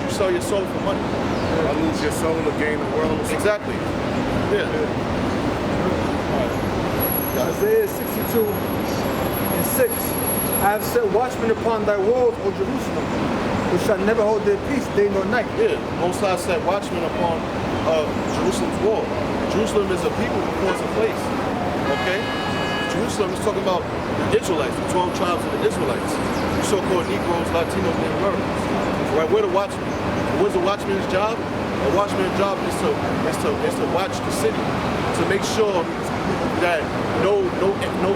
would you sell your soul for money? Or lose your soul to gain the world. Exactly. Yeah. Isaiah 62:6. I have set watchmen upon thy walls, O Jerusalem, which shall never hold their peace day nor night. Yeah. Most High set watchmen upon Jerusalem's wall. Jerusalem is a people before it's a place. Okay? Jerusalem is talking about the Israelites, the 12 tribes of the Israelites, the so-called Negroes, Latinos, and Americans. Right? We're the watchmen. What's the watchman's job? The watchman's job is to watch the city, to make sure that no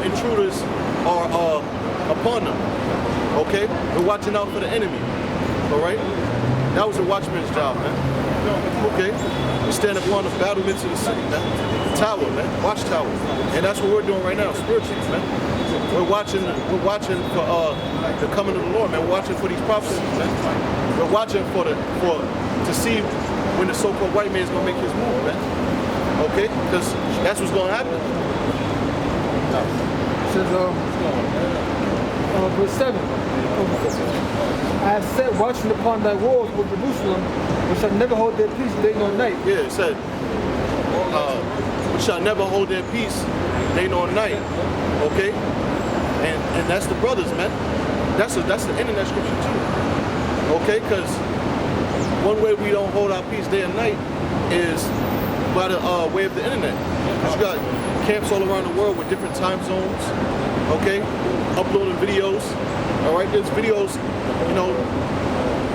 intruders are upon them. Okay? We're watching out for the enemy. Alright? That was the watchman's job, man. Okay? We stand upon the battlements of the city, man. Tower, man. Watchtower. And that's what we're doing right now, spiritually, man. We're watching for the coming of the Lord, man. We're watching for these prophecies, man. We're watching to see when the so-called white man is gonna make his move, man. Okay? Because that's what's gonna happen. It says, verse 7. I have set watchmen upon thy walls, O Jerusalem, which shall never hold their peace day nor night. Yeah, it said, we shall never hold their peace day nor night. Okay? And that's the brothers, man. That's the internet scripture too. Okay? Because one way we don't hold our peace day and night is by the way of the internet. Because you got camps all around the world with different time zones. Okay? Uploading videos. Alright, there's videos, you know,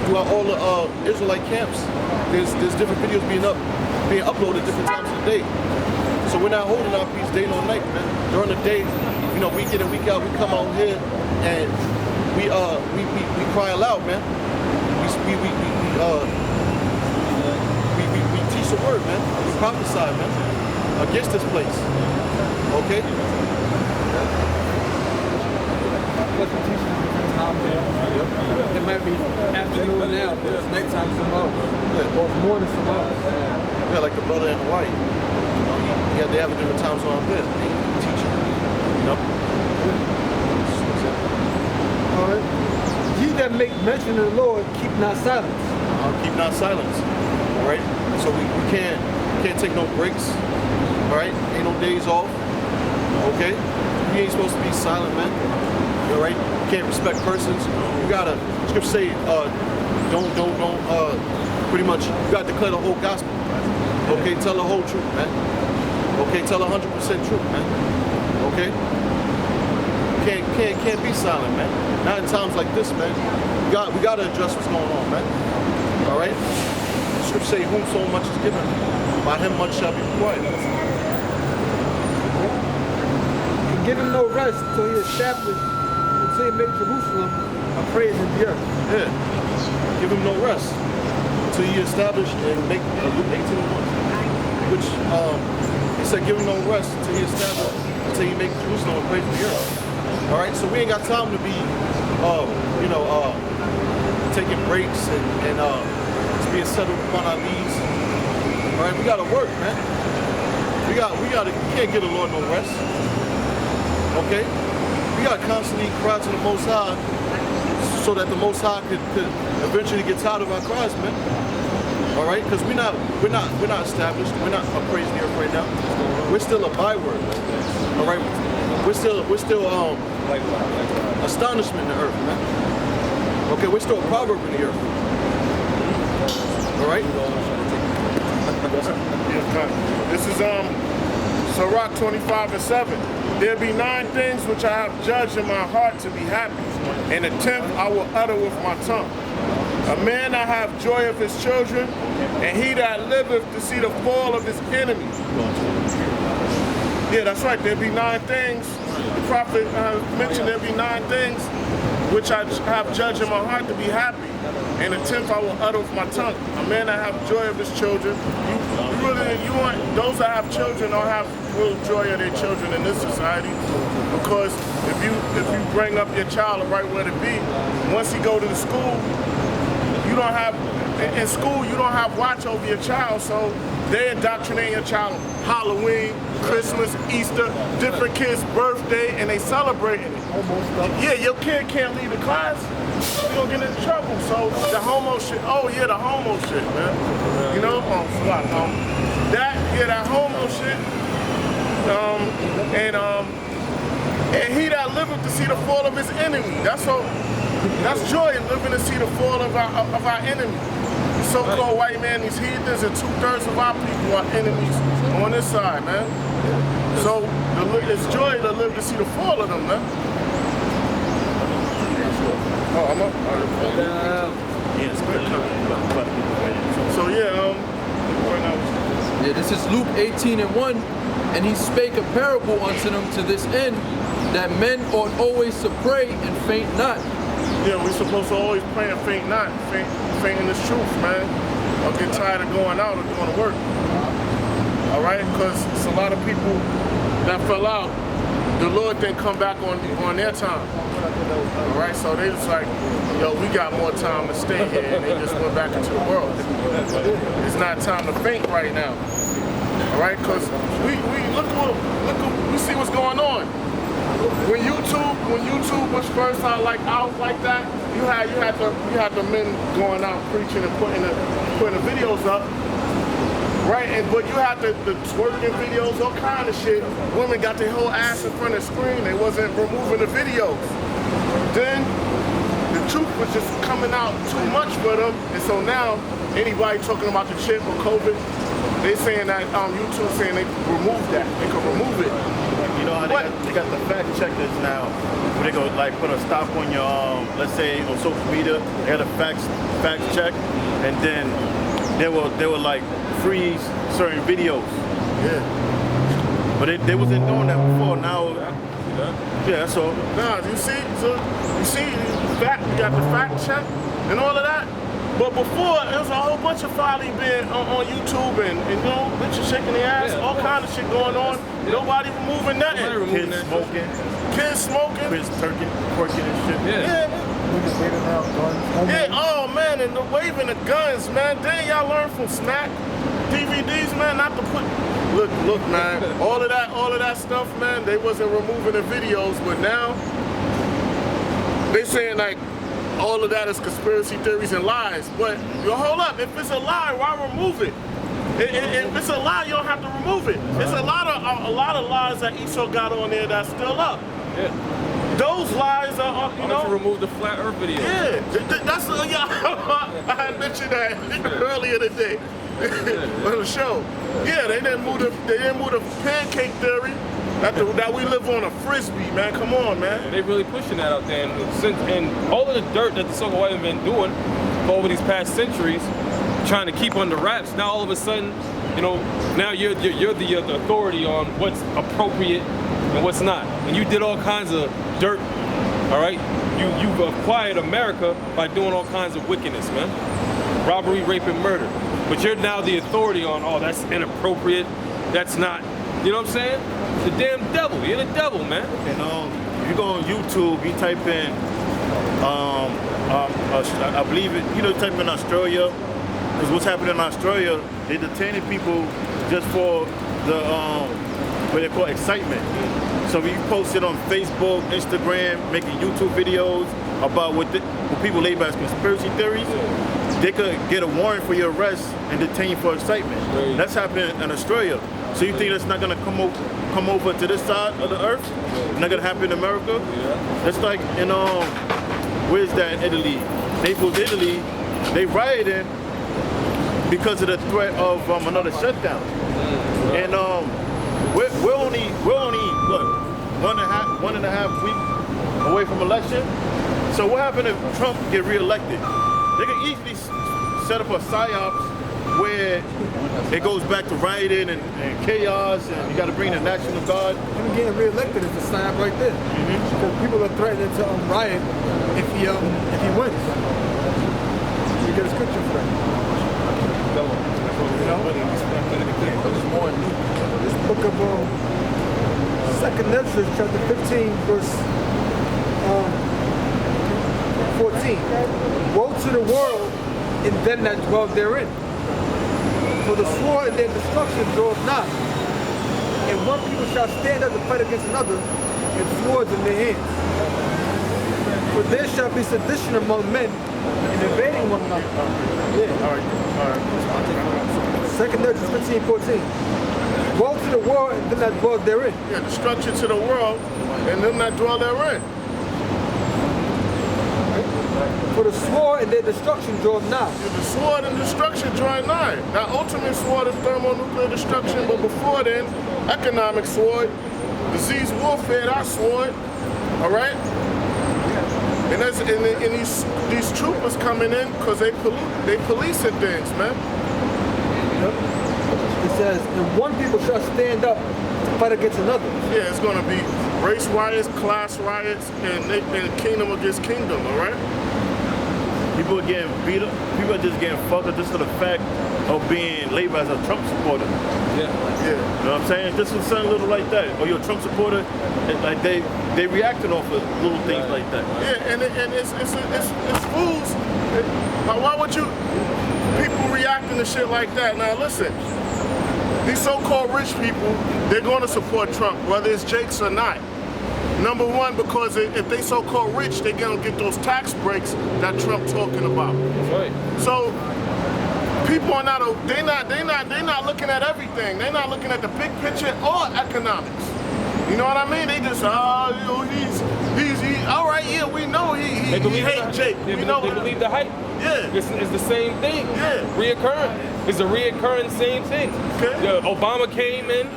throughout all the Israelite camps. There's different videos being uploaded different times of the day. So we're not holding our peace day nor night, man. During the day, you know, week in and week out, we come out here and we cry aloud, man. We teach the word, man. We prophesy, man, against this place. Okay? It might be afternoon now, but it's nighttime tomorrow. Yeah. Or morning tomorrow. Yeah, like the brother in Hawaii. You know, they have a different time zone on this. They teach you know? Alright. Ye that make mention of the Lord, keep not silence. Keep not silence. Alright? So we can't take no breaks. Alright? Ain't no days off. Okay? We ain't supposed to be silent, man. Alright? Can't respect persons. You gotta, scripture say, pretty much, you gotta declare the whole gospel. Okay, tell the whole truth, man. Okay, tell 100% truth, man. Okay? Can't be silent, man. Not in times like this, man. We gotta address what's going on, man. Alright? Scripture say, whom so much is given, by him much shall be required. And give him no rest till he establish, until he make Jerusalem a praise in the earth. Yeah. Give him no rest until he establish and make Luke 18:1. Which he said give him no rest until he establish, until he make Jerusalem a praise in the earth. Alright, so we ain't got time to be taking breaks and just being settled upon our knees. Alright, we gotta work, man. We can't give the Lord no rest. Okay? We gotta constantly cry to the Most High so that the Most High could eventually get tired of our cries, man. All right, because we're not established. We're not appraised the earth right now. We're still a byword. All right, we're still astonishment in the earth, man. Okay, we're still a proverb in the earth. All right. This is Sirach 25:7. There be 9 things which I have judged in my heart to be happy, and the 10th I will utter with my tongue. A man that have joy of his children, and he that liveth to see the fall of his enemies. Yeah, that's right. There be 9 things. The prophet mentioned there be 9 things which I have judged in my heart to be happy, and the 10th I will utter with my tongue. A man that have joy of his children. You want those that have children don't have real joy of their children in this society, because if you bring up your child the right way to be, once he go to the school, you don't have in school you don't have watch over your child, so they indoctrinate your child Halloween, Christmas, Easter, different kids' birthday, and they celebrating it. Yeah, your kid can't leave the class. we gonna get in trouble. So the homo shit, oh yeah, the homo shit, man. You know, that homo shit, and he that liveth to see the fall of his enemy. That's joy in living to see the fall of our enemy. The so-called white man, these heathens, and 2/3 of our people are enemies on this side, man. So it's joy to live to see the fall of them, man. Oh, I'm up. So yeah, Yeah, this is Luke 18:1, and he spake a parable unto them to this end, that men ought always to pray and faint not. Yeah, we're supposed to always pray and faint not, faint in this truth, man. I'll get tired of going out or doing work. All right, because it's a lot of people that fell out. The Lord didn't come back on their time. All right, so they just like, yo, we got more time to stay here, and they just went back into the world. It's not time to faint right now. All right, because we see what's going on. When YouTube was first out like that, you had the men going out preaching and putting the videos up. Right, but you had the twerking videos, all kind of shit. Women got their whole ass in front of the screen. They wasn't removing the videos. Then the truth was just coming out too much for them, and so now anybody talking about the chip or COVID, they saying that YouTube saying they remove that. They can remove it. You know how they got the fact checkers now, where they go like put a stop on your let's say on social media, they had a fact check, and then they were like freeze certain videos. Yeah. But they wasn't doing that before. Now, yeah, so. Nah, you see, you got the fact check and all of that. But before, there was a whole bunch of folly being on YouTube and you know, bitches shaking their ass, all kind of shit going on. Nobody removing nothing. Kids smoking. Kids twerking and shit. Yeah. Oh man, and the waving the guns, man. Dang, y'all learn from Smack DVDs, man, not to put. Look, man. all of that stuff, man. They wasn't removing the videos, but now they saying like all of that is conspiracy theories and lies. But yo, hold up, if it's a lie, why remove it? If it's a lie, you don't have to remove it. It's a lot of lies that Esau got on there that's still up. Yeah. Those lies are, you know. To remove the flat Earth video. Yeah, that's I had mentioned that earlier today on the show. Yeah, they didn't move the pancake theory that we live on a frisbee, man. Come on, man. And they really pushing that out there, and all of the dirt that the so-called white have been doing for over these past centuries, trying to keep under wraps. Now all of a sudden, you know, now you're the authority on what's appropriate and what's not. And you did all kinds of dirt, all right? You've acquired America by doing all kinds of wickedness, man. Robbery, rape, and murder. But you're now the authority on, oh, that's inappropriate, that's not, you know what I'm saying? The damn devil, you're the devil, man. And if you go on YouTube, you type in, I believe it, you know, type in Australia, because what's happening in Australia, they're detaining people just for the, what they call excitement. So if you post it on Facebook, Instagram, making YouTube videos about what people label as conspiracy theories, they could get a warrant for your arrest and detain you for excitement. That's happening in Australia. So you think that's not gonna come over to this side of the earth? Not gonna happen in America? It's like in where's that, Italy? Naples, Italy. They rioted because of the threat of another shutdown. And we're only what, one and a half weeks away from election. So what happened if Trump get reelected? They could easily set up a psyops where it goes back to rioting and chaos, and you got to bring the National Guard. Him getting reelected is a sign right there. Because people are threatening to riot if he wins. You get a scripture for that. You know? This book of 2nd Ezra, chapter 15, verse 14. Woe to the world and them that dwell therein. For the sword in their destruction draweth nigh. And one people shall stand up to fight against another, and swords in their hands. So For there shall be sedition among men and invading one another. Yeah. All right. Second Ezra 15:14. Woe to the world and them that dwell therein. Yeah, destruction to the world and them that dwell therein. For the sword and their destruction draw nigh. The sword and destruction drawing nigh. That ultimate sword is thermonuclear destruction, but before then, economic sword, disease warfare, that sword. All right. And that's and these troopers coming in because they policing things, man. It says, and one people shall stand up to fight against another. Yeah, it's gonna be race riots, class riots, and kingdom against kingdom. All right. People are getting beat up. People are just getting fucked up just for the fact of being labeled as a Trump supporter. Yeah. Yeah. You know what I'm saying? Just for something little like that. Or you're a Trump supporter, and like they reacted off of little things like that. Yeah, and it's fools. Like, why would you people reacting to shit like that? Now listen, these so-called rich people, they're going to support Trump, whether it's Jakes or not. Number one, because if they so-called rich, they're gonna get those tax breaks that Trump talking about. That's right. So people are not they're not looking at everything. They're not looking at the big picture or economics. You know what I mean? They just he's all right. Yeah, we know he hate Jake. They We know believe the hype. Yeah. It's the same thing. Yeah. Reoccurring. It's a reoccurring same thing. Okay. Obama came in.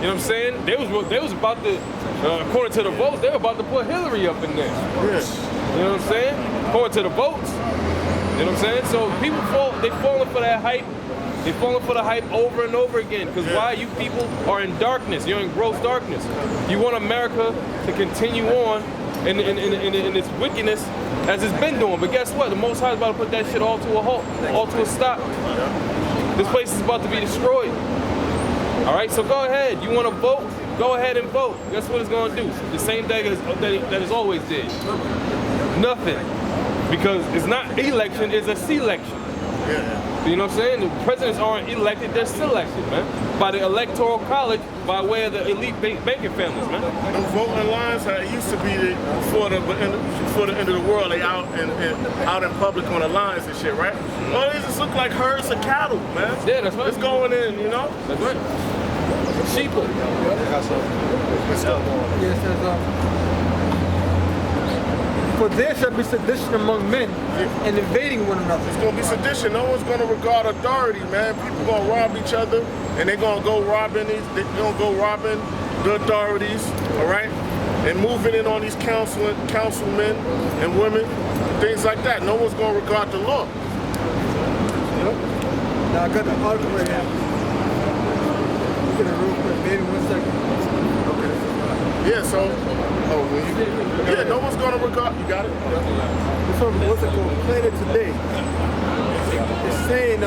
You know what I'm saying? They was about to, according to the votes, they were about to put Hillary up in there. Yeah. You know what I'm saying? According to the votes. You know what I'm saying? So people they falling for that hype. They falling for the hype over and over again. Because why? You people are in darkness. You're in gross darkness. You want America to continue on in its wickedness as it's been doing. But guess what? The Most High is about to put that shit all to a halt, all to a stop. This place is about to be destroyed. All right, so go ahead. You want to vote? Go ahead and vote. Guess what it's going to do? The same thing that it's always did. Nothing. Because it's not election, it's a selection. Yeah. You know what I'm saying? The presidents aren't elected, they're selected, man. By the electoral college, by way of the elite banking families, man. Those voting lines that used to be before the end of the world, they out in public on the lines and shit, right? Well, they just look like herds of cattle, man. Yeah, that's right. It's going in, you know? That's right. Sheeple. Yes, it says, for there shall be sedition among men and invading one another. It's gonna be sedition. No one's gonna regard authority, man. People gonna rob each other, and they're gonna go robbing the authorities, all right? And moving in on these councilmen and women, things like that. No one's gonna regard the law. Now I got the article right here. Look at it real quick, maybe 1 second. Yeah, so, no one's gonna regard. You got it? This one, what's it called? Played it today. It's saying,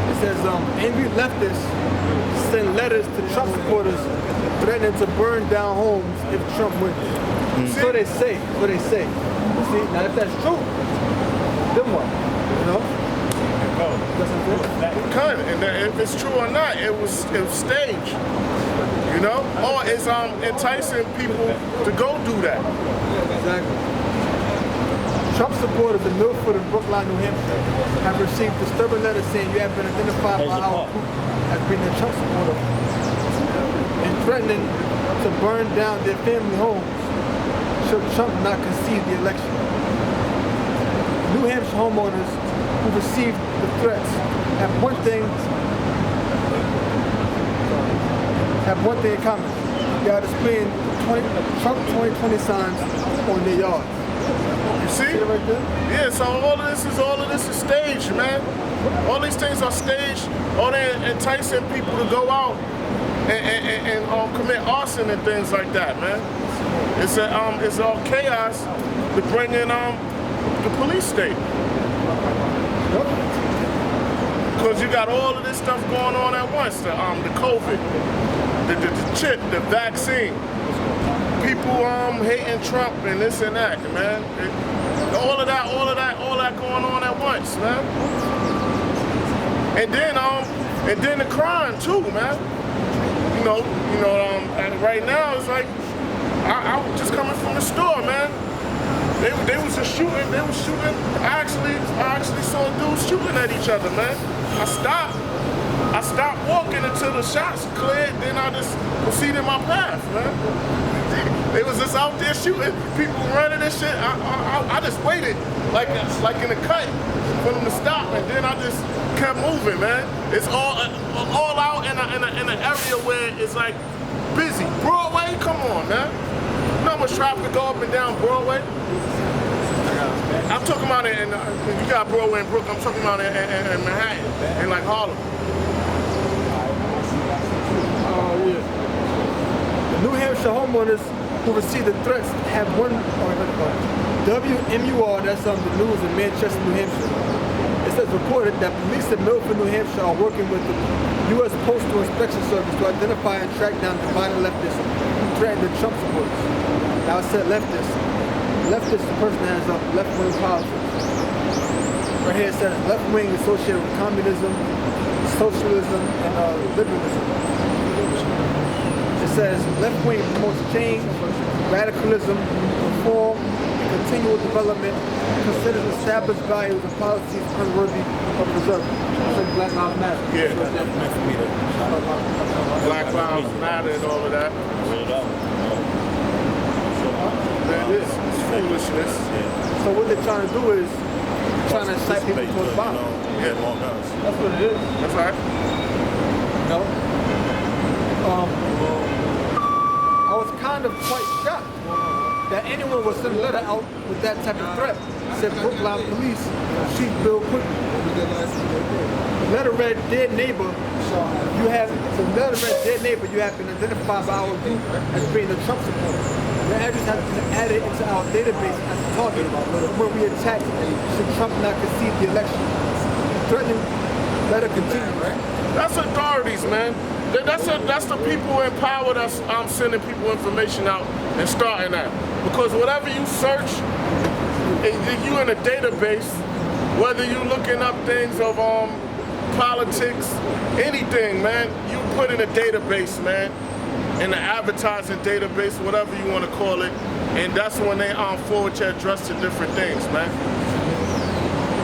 it says, angry leftists send letters to Trump supporters threatening to burn down homes if Trump wins. So they say. See, now if that's true, then what? You know? Kind of, and if it's true or not, it was staged, you know, or it's enticing people to go do that. Exactly. Trump supporters in Milford and Brookline, New Hampshire, have received disturbing letters saying you have been identified by our group as being a Trump supporter and threatening to burn down their family homes should Trump not concede the election. New Hampshire homeowners who received the threats have one thing in common. They are displaying Trump 2020 signs on their yards. You see? See it right there? Yeah, so all of this is staged, man. All these things are staged. All they're enticing people to go out and commit arson and things like that, man. It's all chaos to bring in the police state. Because you got all of this stuff going on at once. The COVID, the chip, the vaccine. People hating Trump and this and that, man. All of that going on at once, man. And then the crime too, man. You and right now it's like I was just coming from the store, man. They was just shooting. They was shooting. I actually saw dudes shooting at each other, man. I stopped walking until the shots cleared. Then I just proceeded my path, man. They was just out there shooting, people running and shit. I just waited, like in a cut, for them to stop, and then I just kept moving, man. It's all out in an area where it's like busy. Broadway, come on, man. You know how much traffic go up and down Broadway? I'm talking about it in, you got Broadway in Brooklyn, I'm talking about it in Manhattan, in like Harlem. The New Hampshire homeowners who received the threats have one WMUR, that's on the news in Manchester, New Hampshire. It says reported that police in Milford, New Hampshire are working with the U.S. Postal Inspection Service to identify and track down the violent leftists who threatened the Trump supporters. Now it said leftist. Leftist, the person that has left-wing politics. Right here it says left-wing associated with communism, socialism, and liberalism. It says left-wing promotes change, radicalism, reform, and continual development, considers established values and policies unworthy of preserving. It's like Black Lives Matter. Yeah. Black Lives Matter and all of that. It is. It's foolishness. So what they're trying to do is trying to incite people towards violence. Yeah. That's what it is. That's right. No. I was kind of quite shocked that anyone would send a letter out with that type of threat. Said Brookline Police Chief Bill Quigley. The letter read, "Dear neighbor, you have been identified by our group as being a Trump supporter. Your address has been added into our database as a target when we attack should Trump not concede the election." Threatening letter continues. That's authorities, man. That's the people in power that's sending people information out and starting that. Because whatever you search, you in a database, whether you looking up things of politics, anything, man, you put in a database, man, in the advertising database, whatever you want to call it, and that's when they forward your address to different things, man.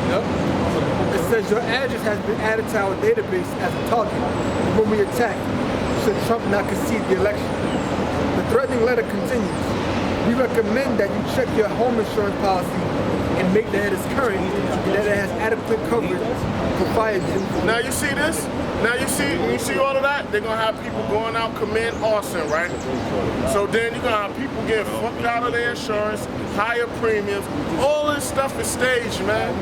Yep. It says your address has been added to our database as a target when we attack should Trump not concede the election. The threatening letter continues. We recommend that you check your home insurance policy and make that it is current and that it has adequate coverage for fire damage. Now you see this? Now you see all of that? They're gonna have people going out committing arson, right? So then you're gonna have people getting fucked out of their insurance, higher premiums. All this stuff is staged, man.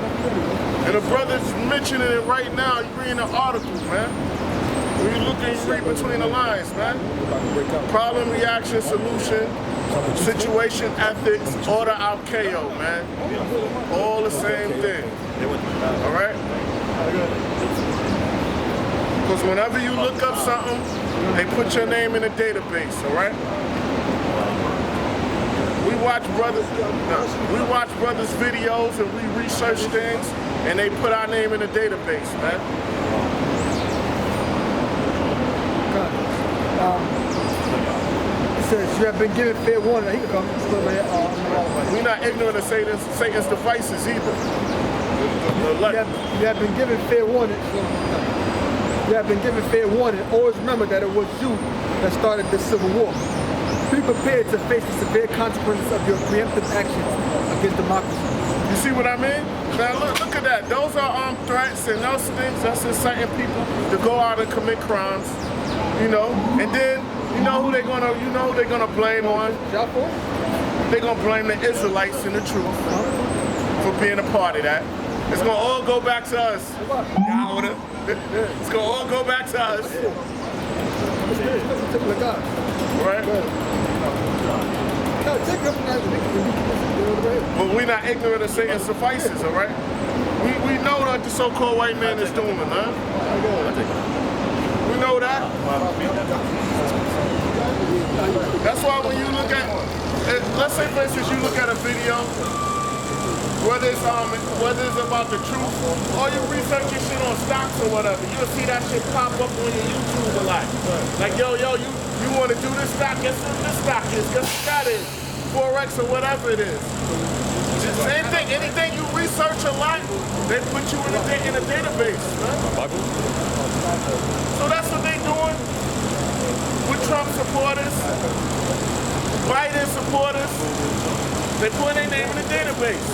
And the brother's mentioning it right now. You're reading the article, man. When you look and you read between the lines, man. Problem, reaction, solution, situation, ethics, order, outko, man. All the same thing. All right? Because whenever you look up something, they put your name in a database, all right? We watch brothers' videos and we research things, and they put our name in a database, man. It says you have been given fair warning. He can come. We're not ignorant of Satan's devices either. You have been given fair warning. You have been given fair warning. Always remember that it was you that started this civil war. Be prepared to face the severe consequences of your preemptive actions against democracy. You see what I mean? Now look at that. Those are threats and those things that's inciting people to go out and commit crimes. You know, and then you know who they're gonna blame on? They're gonna blame the Israelites and the truth for being a part of that. It's gonna all go back to us. It's gonna all go back to us. Right? But we're not ignorant of Satan's suffices, all right? We know that the so-called white man is doing it, man. We know that. That's why when you look at, let's say for instance you look at a video whether it's about the truth, or you research your shit on stocks or whatever, you'll see that shit pop up on your YouTube a lot. Like, yo, you want to do this stock? Guess what this stock is? Guess what that is? Forex or whatever it is. Same thing. Anything you research a lot, they put you in a database. Right? So that's what they doing with Trump supporters, Biden supporters. They put their name in the database.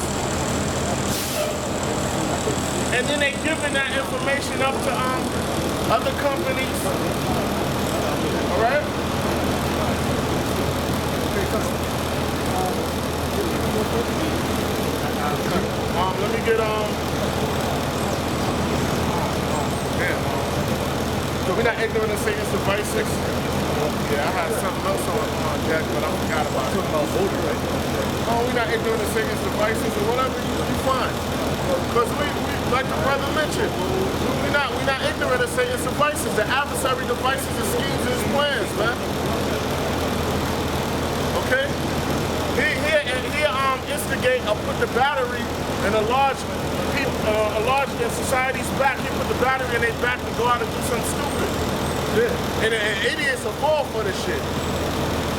And then they giving that information up to other companies. All right? Let me get so we're not ignorant of Satan's devices. Yeah, I had something else on deck, but I forgot about it. Talking about voter, right? Oh, we're not ignorant of Satan's devices or whatever. You fine. Because we, like the brother mentioned, we're not ignorant of Satan's devices. The adversary devices and schemes and his plans, man. Okay? He instigate or put the battery in a large in society's back. He put the battery in their back to go out and do something stupid. Yeah. And idiots will fall for this shit.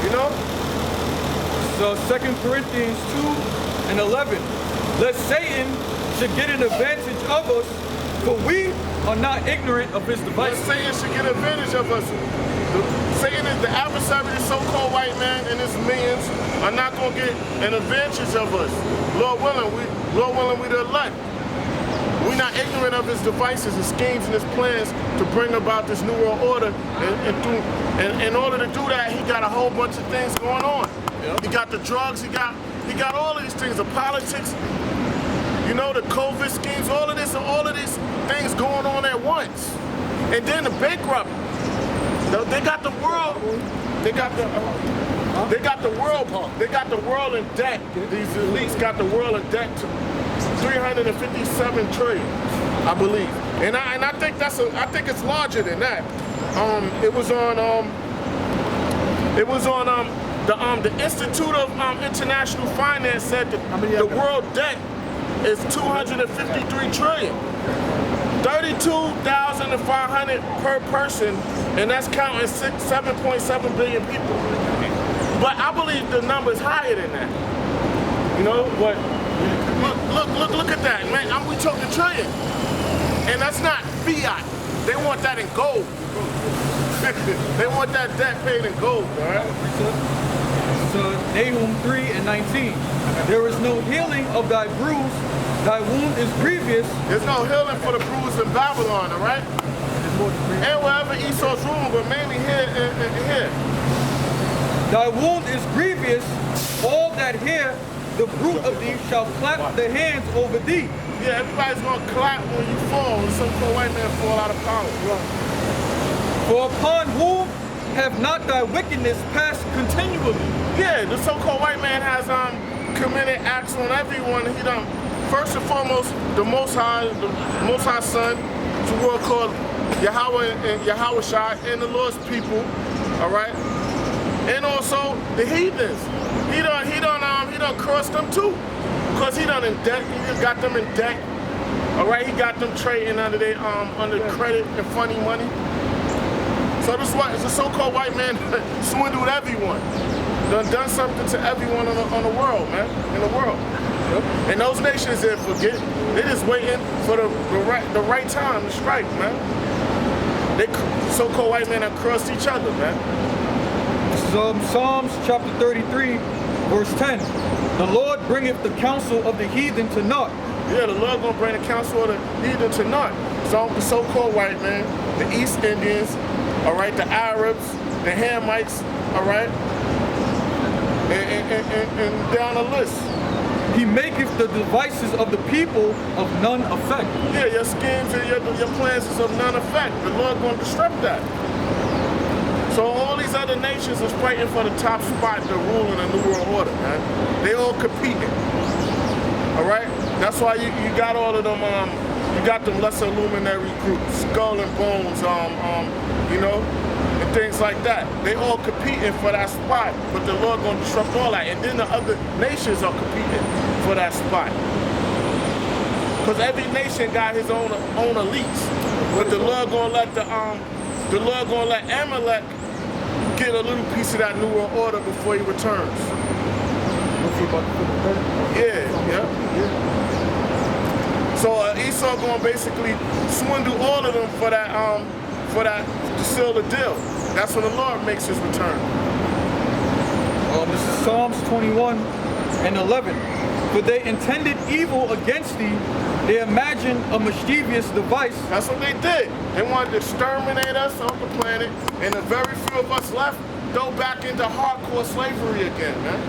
You know? So 2 Corinthians 2:11. Lest Satan should get an advantage of us, for we are not ignorant of his devices. Satan should get advantage of us. Satan is the adversary, the so-called white man and his minions are not going to get an advantage of us. Lord willing, we the elect. We're not ignorant of his devices, his schemes, and his plans to bring about this new world order. And in order to do that, he got a whole bunch of things going on. Yep. He got the drugs, he got all of these things, the politics, you know, the COVID schemes, all of these things going on at once. And then the bankrupt. They got the world. They got the world in debt. These elites got the world in debt to 357 trillion, I believe. And I think I think it's larger than that. It was on the Institute of International Finance said that the world debt is 253 trillion. 32,500 per person, and that's counting 7.7 billion people. But I believe the number is higher than that. You know, but look at that, man. We talking trillion, and that's not fiat. They want that in gold. They want that debt paid in gold, all right? So Nahum 3:19. There is no healing of thy bruise. Thy wound is grievous. There's no healing for the bruise in Babylon, all right? And wherever Esau's ruling, but mainly here. Thy wound is grievous. All that hear the root of thee shall clap their hands over thee. Yeah, everybody's gonna clap when you fall, when some poor white man fall out of power. For upon whom have not thy wickedness passed continually? Yeah, the so-called white man has committed acts on everyone. He done. First and foremost, the Most High Son, it's a world called Yahweh and Yahweh Shai and the Lord's people, all right? And also the heathens. He done crossed them too, because he done in debt. He just got them in debt, all right? He got them trading under credit and funny money. So this is a so-called white man swindled everyone. Done something to everyone on the world, man, in the world. Yep. And those nations didn't forget. They're just waiting for the right time to strike, man. They so-called white men have crossed each other, man. Psalms chapter 33, verse 10. The Lord bringeth the counsel of the heathen to naught. Yeah, the Lord gonna bring the counsel of the heathen to naught. So the so-called white man, the East Indians, all right, the Arabs, the Hamites, all right, and down the list. He maketh the devices of the people of none effect. Yeah, your schemes and your plans is of none effect. The Lord gonna disrupt that. So all these other nations is fighting for the top spot to rule in the New World Order, man. They all competing. All right? That's why you got all of them, you got them lesser luminary groups, Skull and Bones, you know, and things like that. They all competing for that spot, but the Lord gonna disrupt all that. And then the other nations are competing for that spot. Because every nation got his own elites. But the Lord gonna let Amalek get a little piece of that New World Order before he returns. We'll see about the Yeah. So Esau gonna basically swindle all of them for that to seal the deal. That's when the Lord makes his return. This is Psalms 21 and 11. For they intended evil against thee, they imagined a mischievous device. That's what they did. They wanted to exterminate us off the planet, and the very few of us left go back into hardcore slavery again, man.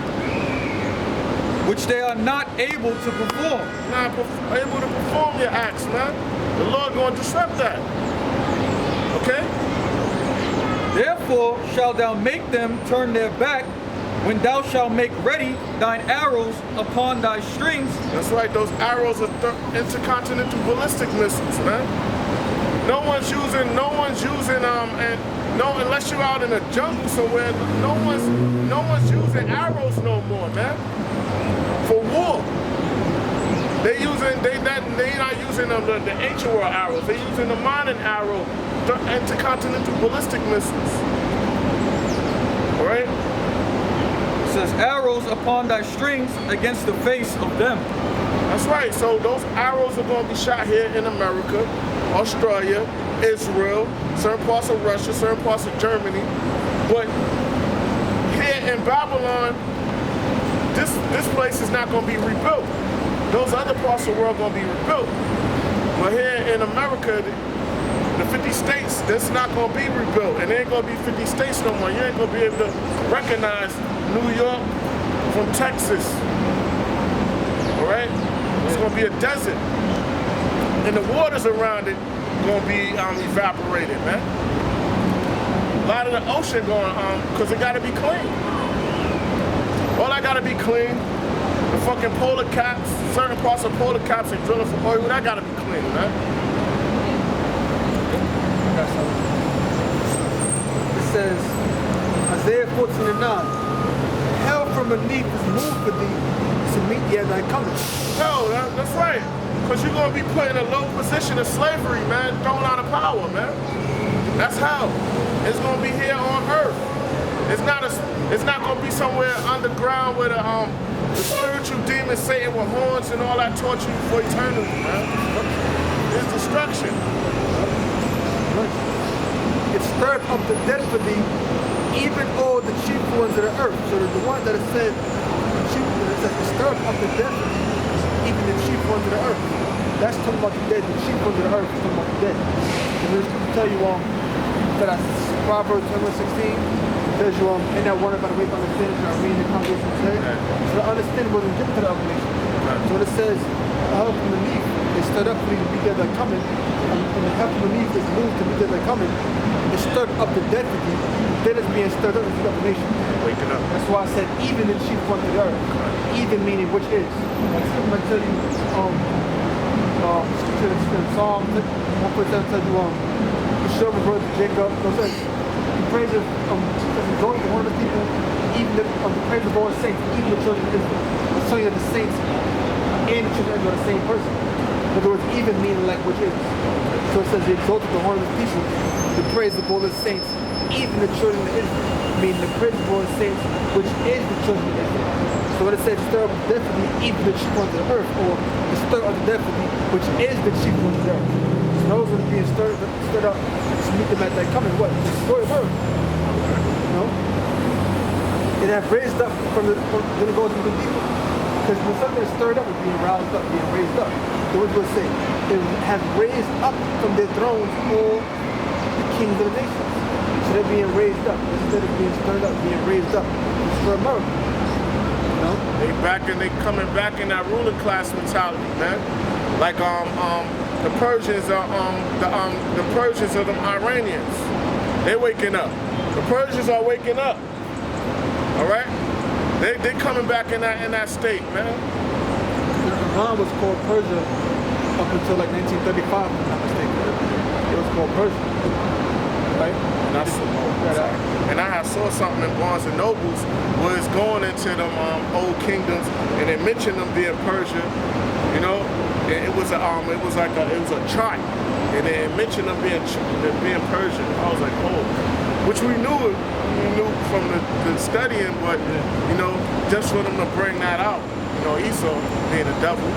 Which they are not able to perform. Not able to perform your acts, man. The Lord going to disrupt that. Okay? Therefore shalt thou make them turn their back when thou shalt make ready thine arrows upon thy strings. That's right. Those arrows are intercontinental ballistic missiles, man. No one's using unless you're out in the jungle somewhere. No one's using arrows no more, man. For war. They not using the ancient world arrows. They're using the modern arrow, the intercontinental ballistic missiles. All right? It says arrows upon thy strings against the face of them. That's right. So those arrows are going to be shot here in America, Australia, Israel, certain parts of Russia, certain parts of Germany. But here in Babylon, this place is not going to be rebuilt. Those other parts of the world are going to be rebuilt. But here in America, the 50 states, that's not going to be rebuilt. And there ain't going to be 50 states no more. You ain't going to be able to recognize New York from Texas. All right? It's going to be a desert. And the waters around it going to be evaporated, man. A lot of the ocean going because it got to be clean. All that got to be clean. The fucking polar caps, certain parts of polar caps and drilling for oil, that got to be clean, man. It says, Isaiah 14:9, hell from beneath is moved for thee to meet thee as I come. No, that's right. Because you're going to be put in a low position of slavery, man, thrown out of power, man. That's hell. It's going to be here on earth. It's not going to be somewhere underground where the spiritual demon Satan with horns and all that torture you for eternity, man. It's destruction. It stirred up the dead for thee, even all the chief ones of the earth. So the one that it said, it stirred up the dead for thee, even the chief ones of the earth. That's talking about the dead. The chief ones of the earth is talking about the dead. And there's people tell you that Proverbs 16 tells you in that one about the way to understand it, I'm reading the congregation today. So the understanding wasn't given to the revelation. So when it says, the hell from beneath is stirred up for you to be there that coming, and the hell from beneath is moved to be there that coming, it stirred up the dead for you. The dead is being stirred up into the revelation. Waking up. That's why I said even in chief one to the earth. Even meaning which is. Like I'm gonna tell you, scripture in Psalm 147 tells you, the show the birth of Jacob. No sense. The praise of one of the people, even the praise of all the saints, even the children of Israel. I'm telling you that the saints and the children of Israel are the same person. In other words, even meaning like which is. So it says he exalted the horn of his people, the praise of all the saints, even the children of Israel, meaning the praise of all the saints, which is the children of Israel. So when it says stir up the death of thee, even the chief ones of the earth, or the stir up the death of thee, which is the chief ones of the earth. So those are being stirred up to meet them at that coming. What? Destroy the earth. You know? It have raised up then it goes into deeper. Because when something is stirred up, it's being roused up, being raised up. So what does it say? It has raised up from their thrones all the kings of the nations. So they're being raised up. Instead of being stirred up, being raised up. It's for America. You know? They coming back in that ruling class mentality, man. Like the Persians are the Persians are the Iranians. They're waking up. The Persians are waking up. All right? They coming back in that state, man. Iran was called Persia up until like 1935, if I'm not mistaken. It was called Persia. Right? And I saw something in Barnes and Nobles where it's going into them old kingdoms and they mention them being Persia, you know. And it was a chart, and it mentioned them being Persian. I was like, oh, which we knew from the studying, but just for them to bring that out, Esau being a devil.